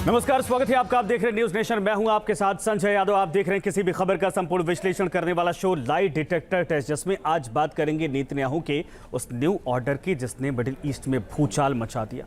नमस्कार, स्वागत है आपका। आप देख रहे हैं न्यूज नेशन। मैं हूं आपके साथ संजय यादव। आप देख रहे हैं किसी भी खबर का संपूर्ण विश्लेषण करने वाला शो लाई डिटेक्टर टेस्ट, जिसमें आज बात करेंगे नेतन्याहू के उस न्यू ऑर्डर की जिसने मिडिल ईस्ट में भूचाल मचा दिया।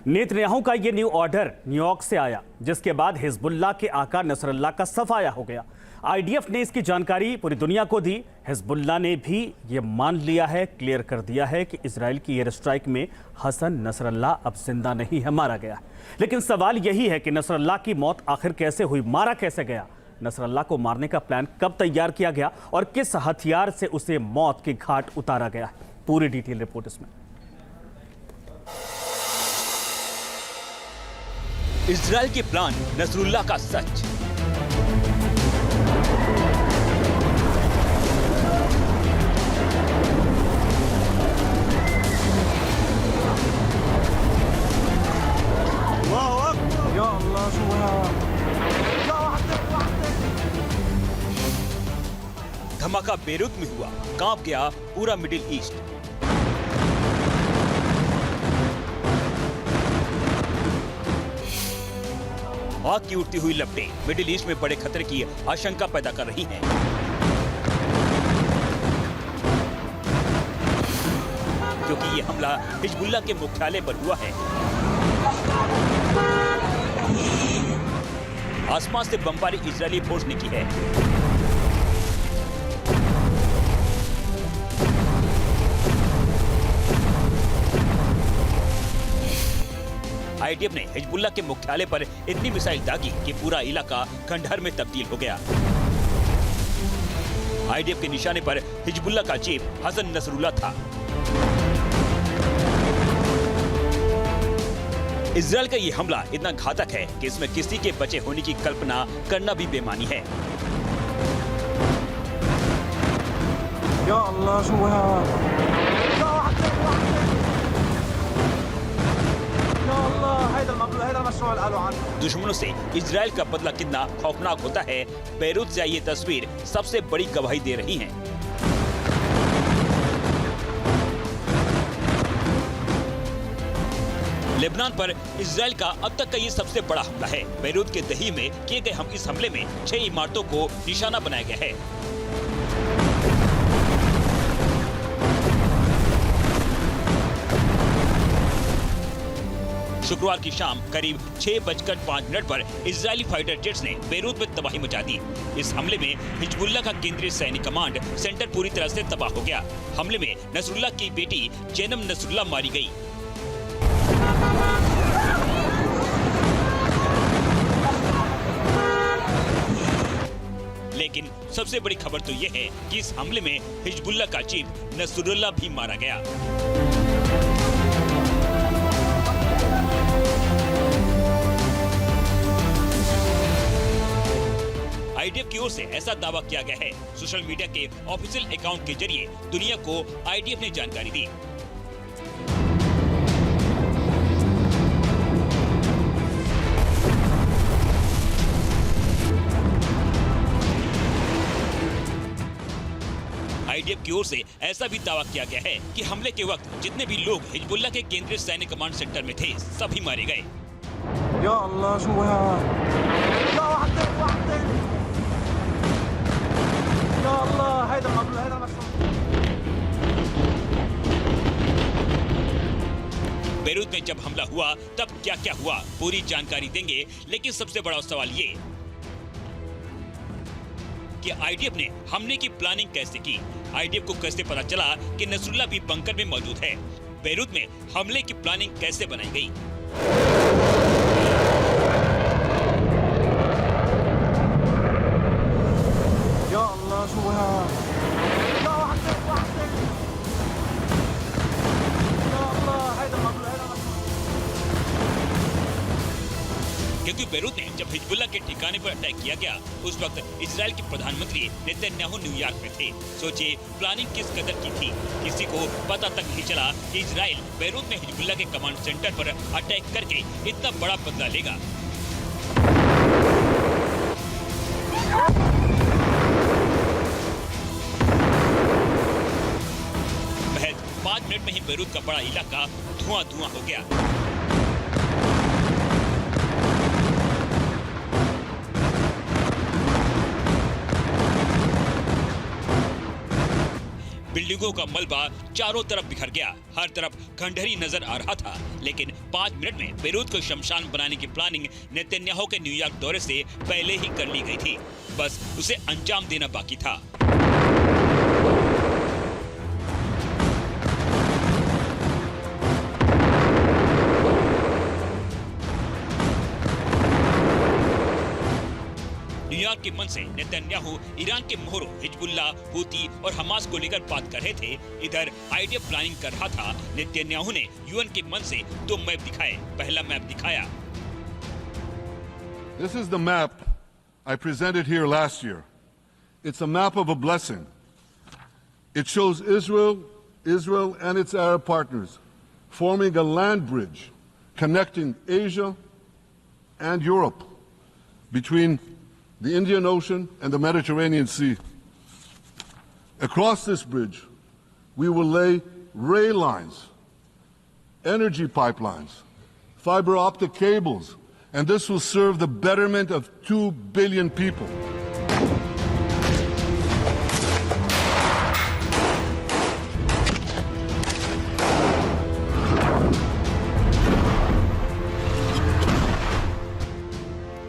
नेतन्याहू का ये न्यू ऑर्डर न्यूयॉर्क से आया, जिसके बाद हिजबुल्लाह के आका नसरुल्लाह का सफाया हो गया। आईडीएफ ने इसकी जानकारी पूरी दुनिया को दी। हिजबुल्लाह ने भी ये मान लिया है, क्लियर कर दिया है कि इजराइल की एयर स्ट्राइक में हसन नसरुल्लाह अब जिंदा नहीं है, मारा गया। लेकिन सवाल यही है कि नसरुल्लाह की मौत आखिर कैसे हुई, मारा कैसे गया? नसरुल्लाह को मारने का प्लान कब तैयार किया गया और किस हथियार से उसे मौत के घाट उतारा गया? पूरी डिटेल रिपोर्ट इसमें। इजराइल के प्लान, नसरुल्लाह का सच। धमाका बेरूत में हुआ, कांप गया पूरा मिडिल ईस्ट। आग की उठती हुई लपटें मिडिल ईस्ट में बड़े खतरे की आशंका पैदा कर रही हैं। क्योंकि ये हमला हिजबुल्लाह के मुख्यालय पर हुआ है। आसमान से बमबारी इजरायली फोर्स ने की है। आईडीएफ ने हिजबुल्लाह के मुख्यालय पर इतनी मिसाइल दागी कि पूरा इलाका खंडहर में तब्दील हो गया। आईडीएफ के निशाने पर हिजबुल्लाह का चीफ हसन नसरुल्लाह था। इजराइल का ये हमला इतना घातक है कि इसमें किसी के बचे होने की कल्पना करना भी बेमानी है। दुश्मनों से इजराइल का बदला कितना खौफनाक होता है, बेरूत से ये तस्वीर सबसे बड़ी गवाही दे रही है। लेबनान पर इजराइल का अब तक का ये सबसे बड़ा हमला है। बेरूत के दही में किए गए हम इस हमले में 6 इमारतों को निशाना बनाया गया है। शुक्रवार की शाम करीब 6:05 पर इजरायली फाइटर जेट्स ने बेरूत में तबाही मचा दी। इस हमले में हिजबुल्लाह का केंद्रीय सैनिक कमांड सेंटर पूरी तरह से तबाह हो गया। हमले में नसरुल्लाह की बेटी जैनब नसरुल्लाह मारी गई। लेकिन सबसे बड़ी खबर तो यह है कि इस हमले में हिजबुल्लाह का चीफ नसरुल्लाह भी मारा गया। आईडीएफ की ओर से ऐसा दावा किया गया है। सोशल मीडिया के ऑफिशियल अकाउंट के जरिए दुनिया को आईडीएफ ने जानकारी दी। आईडीएफ की ओर से ऐसा भी दावा किया गया है कि हमले के वक्त जितने भी लोग हिजबुल्लाह के केंद्रीय सैनिक कमांड सेंटर में थे, सभी मारे गए। बेरूत में जब हमला हुआ तब क्या क्या हुआ, पूरी जानकारी देंगे। लेकिन सबसे बड़ा सवाल ये कि आईडीएफ ने हमले की प्लानिंग कैसे की? आईडीएफ को कैसे पता चला कि नसरुल्लाह भी बंकर में मौजूद है? बेरूत में हमले की प्लानिंग कैसे बनाई गई? क्योंकि बेरूत में जब हिजबुल्लाह के ठिकाने पर अटैक किया गया, उस वक्त इजराइल के प्रधानमंत्री नेतन्याहू न्यूयॉर्क में थे। सोचिए प्लानिंग किस कदर की थी। किसी को पता तक नहीं चला कि इजराइल बेरूत में हिजबुल्लाह के कमांड सेंटर पर अटैक करके इतना बड़ा बदला लेगा। महज 5 मिनट में ही बेरूत का बड़ा इलाका धुआं धुआं हो गया। बिल्डिंगों का मलबा चारों तरफ बिखर गया। हर तरफ खंडहरी नजर आ रहा था। लेकिन 5 मिनट में बेरूत को शमशान बनाने की प्लानिंग नेतन्याहू के न्यूयॉर्क दौरे से पहले ही कर ली गई थी। बस उसे अंजाम देना बाकी था। न्यूयॉर्क के मन से नेतन्याहू ईरान के मोहरों हिजबुल्ला, हूती और हमास को लेकर बात कर रहे थे। इधर आइडिया प्लानिंग कर रहा था। नेतन्याहू ने यूएन के मन से 2 मैप दिखाए। पहला मैप दिखाया। This is the map I presented here last year. It's a map of a blessing. It shows Israel and its Arab partners forming a land bridge connecting Asia and Europe between the Indian Ocean and the Mediterranean Sea. Across this bridge, we will lay rail lines, energy pipelines, fiber optic cables, and this will serve the betterment of 2 billion people.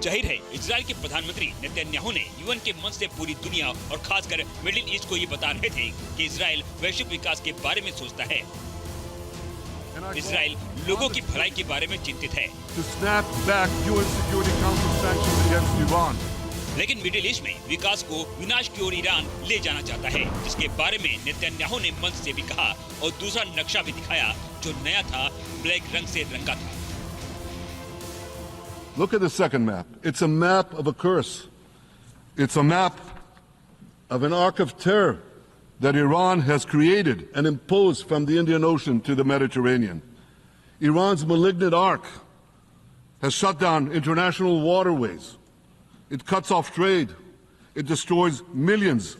जाहिर है Israel के प्रधानमंत्री Netanyahu ने UN के मंच से पूरी दुनिया और खासकर मिडिल ईस्ट को ये बता रहे थे कि इजराइल वैश्विक विकास के बारे में सोचता है। इजराइल लोगों की भलाई के बारे में चिंतित है। To snap back UN Security Council sanctions against Iran. लेकिन मिडिल ईस्ट में विकास को विनाश की ओर ईरान ले जाना चाहता है, जिसके बारे में नेतन्याहू ने मंच से भी कहा और दूसरा नक्शा भी दिखाया जो नया था, ब्लैक रंग से रंगा था। Look at the second map. It's a map of a curse. It's a map of an arc of terror that Iran has created and imposed from the Indian Ocean to the Mediterranean. Iran's malignant arc has shut down international waterways. It cuts off trade. It destroys millions,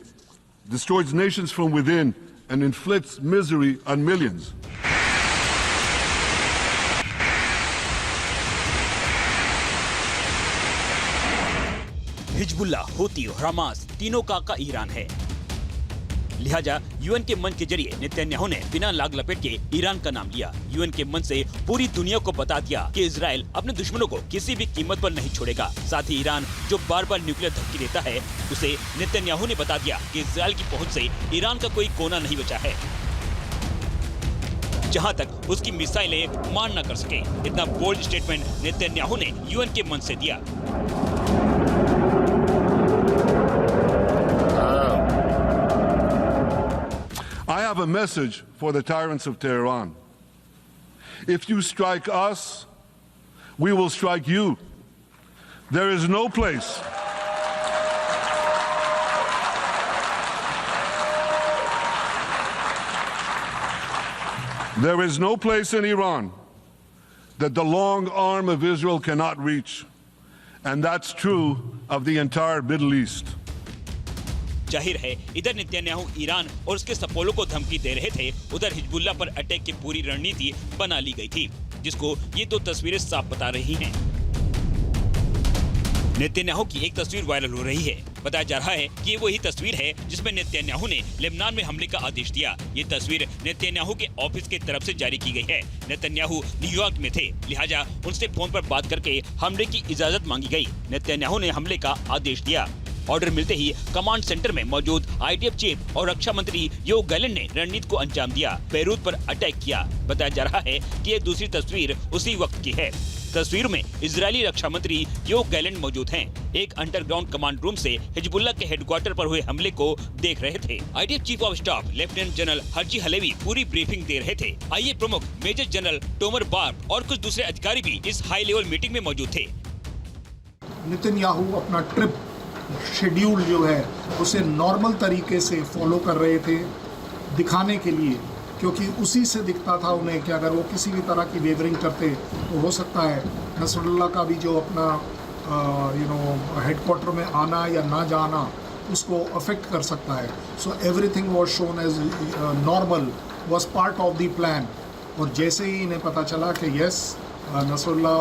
destroys nations from within, and inflicts misery on millions. Hezbollah, Houthi और Hamas तीनों का Iran है। लिहाजा UN के मंच के जरिए Netanyahu ने बिना लाग लपेट के ईरान का नाम लिया। यूएन के मंच से पूरी दुनिया को बता दिया कि इजराइल अपने दुश्मनों को किसी भी कीमत पर नहीं छोड़ेगा। साथ ही ईरान जो बार बार न्यूक्लियर धमकी देता है, उसे नेतन्याहू ने बता दिया कि इजराइल की पहुंच से ईरान का कोई कोना नहीं बचा है जहां तक उसकी मिसाइलें मार न कर सके। इतना बोल्ड स्टेटमेंट नेतन्याहू ने यूएन के मंच से दिया। I have a message for the tyrants of Tehran. If you strike us, we will strike you. There is no place. There is no place in Iran that the long arm of Israel cannot reach. And that's true of the entire Middle East. जाहिर है इधर Netanyahu Iran और उसके सपोलों को धमकी दे रहे थे, उधर हिजबुल्ला पर अटैक की पूरी रणनीति बना ली गई थी, जिसको ये 2 तस्वीरें साफ बता रही हैं। नेतन्याहू की एक तस्वीर वायरल हो रही है। बताया जा रहा है कि ये वही तस्वीर है जिसमें नेतन्याहू ने लेबनान में हमले का आदेश दिया। ये तस्वीर नेतन्याहू के ऑफिस की तरफ से जारी की गई है। नेतन्याहू न्यूयॉर्क में थे, लिहाजा उनसे फोन पर बात करके हमले की इजाजत मांगी गई। नेतन्याहू ने हमले का आदेश दिया। ऑर्डर मिलते ही कमांड सेंटर में मौजूद आईडीएफ चीफ और रक्षा मंत्री योव गैलेंट ने रणनीति को अंजाम दिया, बेरूत पर अटैक किया। बताया जा रहा है कि ये दूसरी तस्वीर उसी वक्त की है। तस्वीर में इजरायली रक्षा मंत्री योव गैलेंट मौजूद हैं। एक अंडरग्राउंड कमांड रूम से हिजबुल्ला के हेडक्वार्टर पर हुए हमले को देख रहे थे। IDF chief of staff lieutenant general Herzi Halevi पूरी ब्रीफिंग दे रहे थे। आईए प्रमुख मेजर जनरल टोमर बार्ब और कुछ दूसरे अधिकारी भी इस हाई लेवल मीटिंग में मौजूद थे। नेतन्याहू अपना ट्रिप शेड्यूल जो है उसे नॉर्मल तरीके से फॉलो कर रहे थे दिखाने के लिए, क्योंकि उसी से दिखता था उन्हें कि अगर वो किसी भी तरह की वेवरिंग करते तो हो सकता है नसरुल्लाह का भी जो अपना हेडक्वार्टर में आना या ना जाना उसको अफेक्ट कर सकता है। So everything was shown as normal, was part of the plan. और जैसे ही इन्हें पता चला कि यस नसरुल्लाह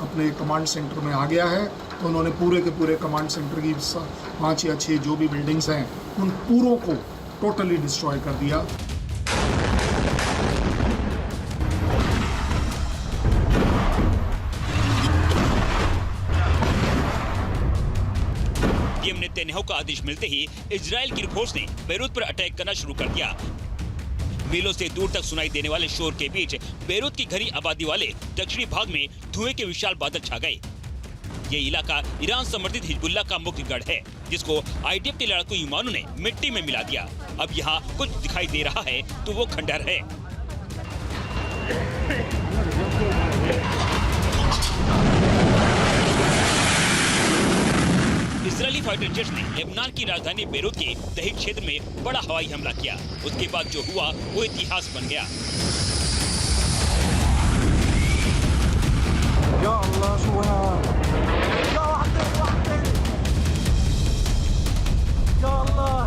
अपने कमांड सेंटर में आ गया है, तो उन्होंने पूरे के पूरे कमांड सेंटर की 5 या 6 जो भी बिल्डिंग्स हैं उन पूरों को टोटली डिस्ट्रॉय कर दिया। पीएम नेतन्याहू का आदेश मिलते ही इजराइल की फोर्स ने बेरूत पर अटैक करना शुरू कर दिया। मीलों से दूर तक सुनाई देने वाले शोर के बीच बेरूत की घनी आबादी वाले दक्षिणी भाग में धुएं के विशाल बादल छा गए। ये इलाका ईरान समर्थित हिजबुल्लाह का मुख्य गढ़ है, जिसको आईडीएफ के लड़ाकू विमानों ने मिट्टी में मिला दिया। अब यहाँ कुछ दिखाई दे रहा है तो वो खंडहर है। इजरायली फाइटर जेट्स ने लेबनान की राजधानी बेरूत के दही क्षेत्र में बड़ा हवाई हमला किया। उसके बाद जो हुआ वो इतिहास बन गया। या अल्लाह सुभान या अल्लाह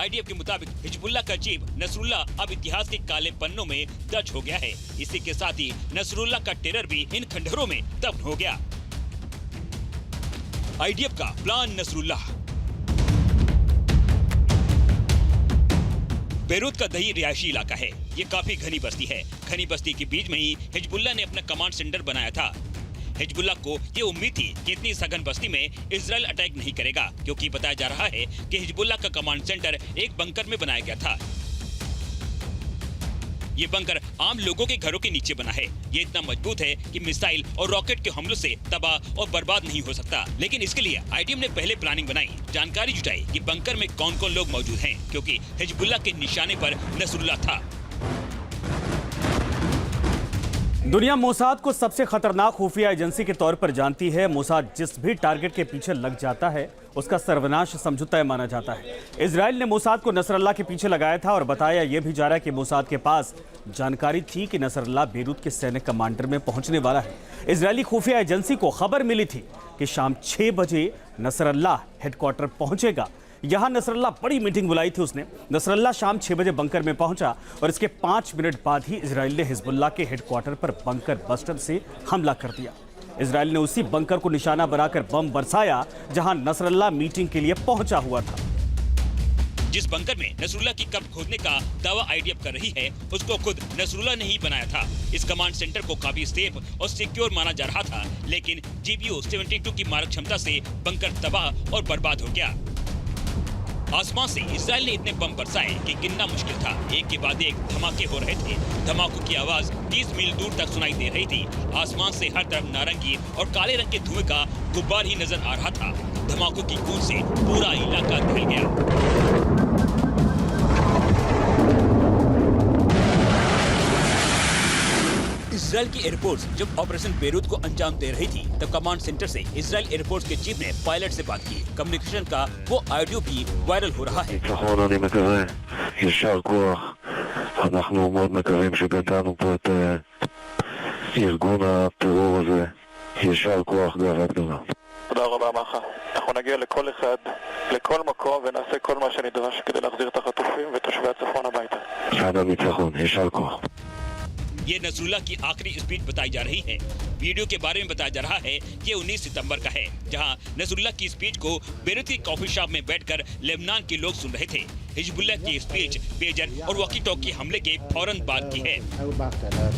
आईडीएफ के मुताबिक हिजबुल्लाह का चीफ नसरुल्लाह अब इतिहास के काले पन्नों में दर्ज हो गया है। इसी के साथ ही नसरुल्लाह का टेरर भी इन खंडहरों में दफन हो गया। आईडीएफ का प्लान नसरुल्लाह। बेरूत का दही रिहायशी इलाका है। ये काफी घनी बस्ती है। घनी बस्ती के बीच में ही हिजबुल्लाह ने अपना कमांड सेंटर बनाया था। हिजबुल्लाह को ये उम्मीद थी कि इतनी सघन बस्ती में इजराइल अटैक नहीं करेगा, क्योंकि बताया जा रहा है कि हिजबुल्लाह का कमांड सेंटर एक बंकर में बनाया गया था। ये बंकर आम लोगों के घरों के नीचे बना है। ये इतना मजबूत है कि मिसाइल और रॉकेट के हमलों से तबाह और बर्बाद नहीं हो सकता। लेकिन इसके लिए आईडीएफ ने पहले प्लानिंग बनाई, जानकारी जुटाई कि बंकर में कौन कौन लोग मौजूद हैं, क्योंकि हिजबुल्लाह के निशाने पर नसरुल्लाह था। दुनिया मोसाद को सबसे खतरनाक खुफिया एजेंसी के तौर पर जानती है। मोसाद जिस भी टारगेट के पीछे लग जाता है उसका सर्वनाश समझौता माना जाता है। इजराइल ने मोसाद को नसरल्लाह के पीछे लगाया था और बताया यह भी जा रहा है कि मोसाद के पास जानकारी थी कि नसरल्लाह बेरूत के सैन्य कमांडर में पहुंचने वाला है। इजरायली खुफिया एजेंसी को खबर मिली थी कि शाम 6 बजे नसरल्लाह हेडक्वार्टर पहुंचेगा। यहां नसरल्लाह बड़ी मीटिंग बुलाई थी उसने। नसरल्लाह शाम 6 बजे बंकर में पहुंचा और इसके 5 मिनट बाद ही इजराइल ने हिजबुल्लाह के हेडक्वार्टर पर बंकर बस्टर से हमला कर दिया। इजराइल ने उसी बंकर को निशाना बनाकर बम बरसाया जहां नसरल्लाह मीटिंग के लिए पहुंचा हुआ था। जिस बंकर में नसरुल्लाह की कब्र खोदने का दावा आईडीएफ कर रही है, उसको खुद नसरुल्लाह ने ही बनाया था। इस कमांड सेंटर को काफी सेफ और सिक्योर माना जा रहा था, लेकिन GBU 72 की मारक क्षमता से बंकर तबाह और बर्बाद हो गया। आसमान से इजराइल ने इतने बम बरसाए कि गिनना मुश्किल था। एक के बाद एक धमाके हो रहे थे। धमाकों की आवाज 30 मील दूर तक सुनाई दे रही थी। आसमान से हर तरफ नारंगी और काले रंग के धुएं का गुब्बार ही नजर आ रहा था। धमाकों की गूंज से पूरा इलाका दहल गया। इजराइल की एयरफोर्स जब ऑपरेशन बेरूत को अंजाम दे रही थी, तब कमांड सेंटर से इजराइल एयरफोर्स के चीफ ने पायलट से बात की। कम्युनिकेशन का वो ऑडियो भी वायरल हो रहा है। ניצחון אני מקווה, יישר כוח. אנחנו מאוד מקווים שגדענו פה את ארגון הטרור הזה. יישר כוח, גאווה גדולה. תודה רבה מחר. אנחנו נגיע לכל אחד, לכל מקום, ונעשה כל מה שנדרש כדי להחזיר את החטופים ותושבי הצפון הביתה. עד הניצחון, יישר כוח. ये नसरुल्लाह की आखिरी स्पीच बताई जा रही है। वीडियो के बारे में बताया जा रहा है कि 19 सितंबर का है, जहां नसरुल्लाह की स्पीच को बेरूत की कॉफी शॉप में बैठकर लेबनान के लोग सुन रहे थे। हिजबुल्लाह की स्पीच पेजर और वॉकी टॉकी हमले के फौरन बाद की है। 4000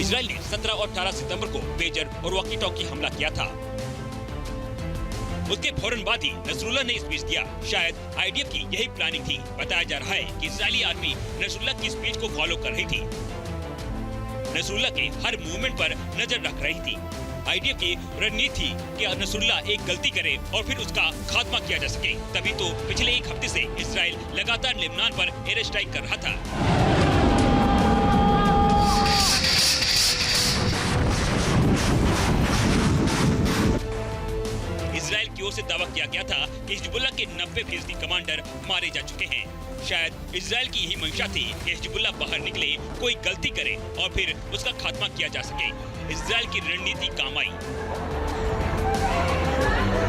इजराइल ने 17 और 18 सितंबर को पेजर और वॉकी टॉकी हमला किया था। उसके फौरन बाद ही नसरुल्लाह ने स्पीच दिया। शायद आईडीएफ की यही प्लानिंग थी। बताया जा रहा है कि इजरायली आर्मी नसरुल्लाह की स्पीच को फॉलो कर रही थी, नसरुल्लाह के हर मूवमेंट पर नजर रख रही थी। आईडीएफ की रणनीति थी कि नसरुल्लाह एक गलती करे और फिर उसका खात्मा किया जा सके। तभी तो पिछले एक हफ्ते से इजराइल लगातार लेबनान पर एयर स्ट्राइक कर रहा था। इजराइल की ओर से दावा किया गया था कि हिजबुल्लाह के 90% कमांडर मारे जा चुके हैं। शायद इजराइल की यही मंशा थी कि हिजबुल्लाह बाहर निकले, कोई गलती करे और फिर उसका खात्मा किया जा सके। इजराइल की रणनीति काम आई।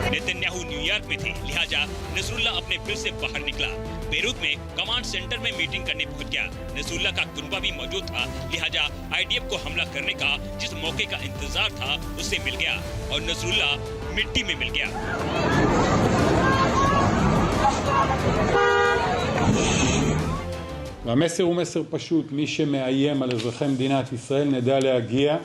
नेतन्याहू न्यूयॉर्क में थे, लिहाजा नसरुल्लाह अपने फिर से बाहर निकला। बेरूत में कमांड सेंटर में मीटिंग करने पहुंच गया। नसरुल्लाह का कुनबा भी मौजूद था, लिहाजा आईडीएफ को हमला करने का जिस मौके का इंतजार था उससे मिल गया और नसरुल्लाह मिट्टी में मिल गया। והמסר הוא מסר פשוט, מי שמאיים על אזרחי מדינת ישראל נדע להגיע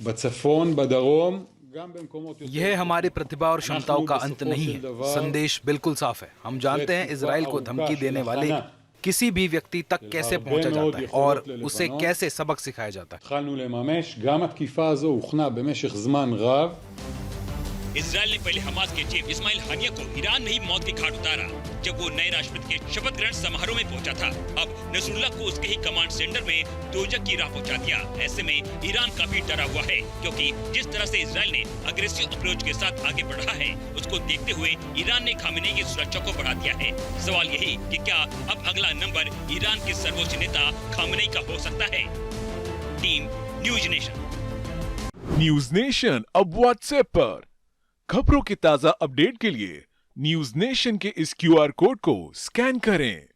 בצפון, בדרום, גם במקומות יותר... यह हमारी प्रतिभा और क्षमताओं का अंत नहीं है। संदेश बिल्कुल साफ है। हम जानते हैं इजराइल को धमकी देने वाले किसी भी व्यक्ति तक कैसे पहुंचा जाता है और उसे कैसे सबक सिखाया जाता है। התחלנו לממש, גם התקיפה הזו הוכנה במשך זמן רב। इजराइल ने पहले हमास के चीफ इस्माइल हानिया को ईरान में ही मौत के घाट उतारा जब वो नए राष्ट्रपति के शपथ ग्रहण समारोह में पहुंचा था। अब नसरुल्लाह को उसके ही कमांड सेंटर में दोजख की राह पहुंचा दिया। ऐसे में ईरान काफी डरा हुआ है, क्योंकि जिस तरह से इजराइल ने अग्रेसिव अप्रोच के साथ आगे बढ़ा है, उसको देखते हुए ईरान ने खामेनेई की सुरक्षा को बढ़ा दिया है। सवाल यही कि क्या अब अगला नंबर ईरान के सर्वोच्च नेता खामेनेई का हो सकता है। Team news nation. News nation अब व्हाट्सएप पर खबरों के ताजा अपडेट के लिए न्यूज नेशन के इस क्यूआर कोड को स्कैन करें।